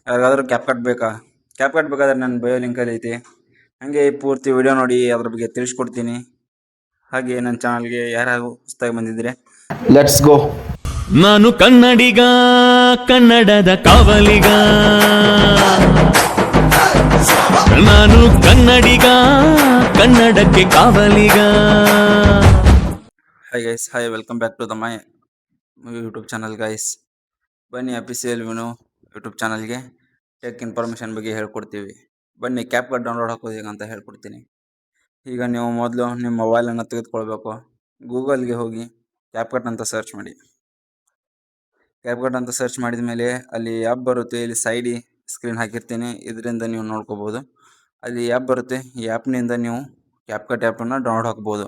ಯಾರಿಗಾದ್ರೂ cap cut ಬೇಕಾ? Cap cut ಬೇಕಾದ್ರೆ ನನ್ನ ಬಯೋ ಲಿಂಕಲ್ಲಿ ಐತಿ. ಹಾಗೆ ಪೂರ್ತಿ ವಿಡಿಯೋ ನೋಡಿ ಅದ್ರ ಬಗ್ಗೆ ತಿಳಿಸ್ಕೊಡ್ತೀನಿ. ಹಾಗೆ ನನ್ನ ಚಾನಲ್ಗೆ ಯಾರು ಹೊಸದಾಗಿ ಬಂದಿದ್ರೆ ಲೆಟ್ಸ್ ಗೋ. ನಾನು ಕನ್ನಡಿಗ, ಕನ್ನಡದ ಕಾವಲಿಗ. ನಾನು ಕನ್ನಡಿಗ, ಕನ್ನಡಕ್ಕೆ ಕಾವಲಿಗ. Hi guys, hi, welcome back to the my YouTube channel guys. ಬನ್ನಿ ಅಫಿಸಿಯಲ್ ವಿನು ಯೂಟ್ಯೂಬ್ ಚಾನಲ್ಗೆ ಟೆಕ್ ಇನ್ಫಾರ್ಮೇಷನ್ ಬಗ್ಗೆ ಹೇಳ್ಕೊಡ್ತೀವಿ. ಬನ್ನಿ ಕ್ಯಾಪ್ ಕಟ್ ಡೌನ್ಲೋಡ್ ಹಾಕೋದು ಹೇಗೆ ಅಂತ ಹೇಳ್ಕೊಡ್ತೀನಿ. ಈಗ ನೀವು ಮೊದಲು ನಿಮ್ಮ ಮೊಬೈಲನ್ನು ತೆಗೆದುಕೊಳ್ಬೇಕು. ಗೂಗಲ್ಗೆ ಹೋಗಿ ಕ್ಯಾಪ್ ಕಟ್ ಅಂತ ಸರ್ಚ್ ಮಾಡಿ. ಕ್ಯಾಪ್ ಕಟ್ ಅಂತ ಸರ್ಚ್ ಮಾಡಿದ ಮೇಲೆ ಅಲ್ಲಿ ಆ್ಯಪ್ ಬರುತ್ತೆ. ಇಲ್ಲಿ ಸೈಡಿ ಸ್ಕ್ರೀನ್ ಹಾಕಿರ್ತೀನಿ, ಇದರಿಂದ ನೀವು ನೋಡ್ಕೋಬೋದು. ಅಲ್ಲಿ ಆ್ಯಪ್ ಬರುತ್ತೆ, ಈ ಆ್ಯಪ್ನಿಂದ ನೀವು ಕ್ಯಾಪ್ ಕಟ್ ಆ್ಯಪನ್ನು ಡೌನ್ಲೋಡ್ ಹಾಕ್ಬೋದು.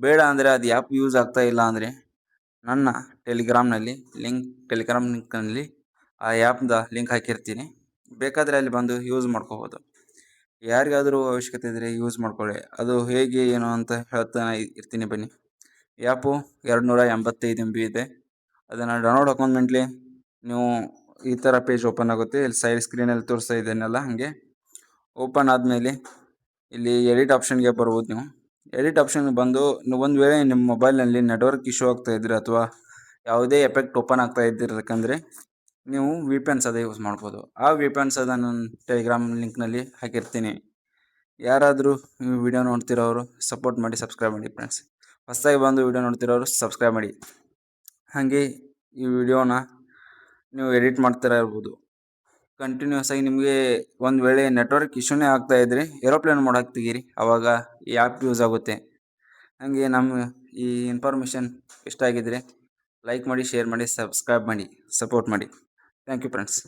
ಬೇಡ ಅಂದರೆ ಅದು ಆ್ಯಪ್ ಯೂಸ್ ಆಗ್ತಾ ಇಲ್ಲ ಅಂದರೆ ನನ್ನ ಟೆಲಿಗ್ರಾಮ್ನಲ್ಲಿ ಟೆಲಿಗ್ರಾಮ್ ಲಿಂಕ್ನಲ್ಲಿ ಆ ಆ್ಯಪ್ದ ಲಿಂಕ್ ಹಾಕಿರ್ತೀನಿ. ಬೇಕಾದರೆ ಅಲ್ಲಿ ಬಂದು ಯೂಸ್ ಮಾಡ್ಕೋಬೋದು. ಯಾರಿಗಾದರೂ ಅವಶ್ಯಕತೆ ಇದ್ದರೆ ಯೂಸ್ ಮಾಡ್ಕೊಳ್ಳಿ. ಅದು ಹೇಗೆ ಏನು ಅಂತ ಹೇಳ್ತಾನೆ ಇರ್ತೀನಿ. ಬನ್ನಿ. ಆ್ಯಪು 285 MB ಇದೆ. ಅದನ್ನು ಡೌನ್ಲೋಡ್ ಹಾಕೊಂಡ್ಮೇಲೆ ನೀವು ಈ ಥರ ಪೇಜ್ ಓಪನ್ ಆಗುತ್ತೆ. ಇಲ್ಲಿ ಸೈಡ್ ಸ್ಕ್ರೀನಲ್ಲಿ ತೋರಿಸ್ತಾ ಇದ್ದೇನೆಲ್ಲ ಹಾಗೆ ಓಪನ್ ಆದಮೇಲೆ ಇಲ್ಲಿ ಎಡಿಟ್ ಆಪ್ಷನ್ಗೆ ಬರ್ಬೋದು. ನೀವು ಎಡಿಟ್ ಆಪ್ಷನ್ಗೆ ಬಂದು ಒಂದು ವೇಳೆ ನಿಮ್ಮ ಮೊಬೈಲ್ನಲ್ಲಿ ನೆಟ್ವರ್ಕ್ ಇಶ್ಯೂ ಆಗ್ತಾ ಇದ್ದರೆ ಅಥವಾ ಯಾವುದೇ ಎಫೆಕ್ಟ್ ಓಪನ್ ಆಗ್ತಾ ಇದ್ದಿರಬೇಕಂದ್ರೆ ನೀವು VPN ಅದೇ ಯೂಸ್ ಮಾಡ್ಬೋದು. ಆ VPN ನಾನು ಟೆಲಿಗ್ರಾಮ್ ಲಿಂಕ್ನಲ್ಲಿ ಹಾಕಿರ್ತೀನಿ. ಯಾರಾದರೂ ಈ ವಿಡಿಯೋ ನೋಡ್ತಿರೋರು ಸಪೋರ್ಟ್ ಮಾಡಿ, ಸಬ್ಸ್ಕ್ರೈಬ್ ಮಾಡಿ ಫ್ರೆಂಡ್ಸ್. ಹೊಸದಾಗಿ ಬಂದು ವಿಡಿಯೋ ನೋಡ್ತಿರೋರು ಸಬ್ಸ್ಕ್ರೈಬ್ ಮಾಡಿ. ಹಾಗೆ ಈ ವಿಡಿಯೋನ ನೀವು ಎಡಿಟ್ ಮಾಡ್ತಾ ಇರ್ಬೋದು. ಕಂಟಿನ್ಯೂಸ್ ಆಗಿ ನಿಮಗೆ ಒಂದು ವೇಳೆ ನೆಟ್ವರ್ಕ್ ಇಶ್ಯೂನೇ ಆಗ್ತಾ ಇದ್ದರೆ ಏರೋಪ್ಲೇನ್ ಮೋಡಕ್ಕೆ ತೆಗೀರಿ, ಆವಾಗ ಈ ಆ್ಯಪ್ ಯೂಸ್ ಆಗುತ್ತೆ. ಹಾಗೆ ನಮ್ಮ ಈ ಇನ್ಫಾರ್ಮೇಷನ್ ಇಷ್ಟ ಆಗಿದ್ದರೆ ಲೈಕ್ ಮಾಡಿ, ಶೇರ್ ಮಾಡಿ, ಸಬ್ಸ್ಕ್ರೈಬ್ ಮಾಡಿ, ಸಪೋರ್ಟ್ ಮಾಡಿ. Thank you friends.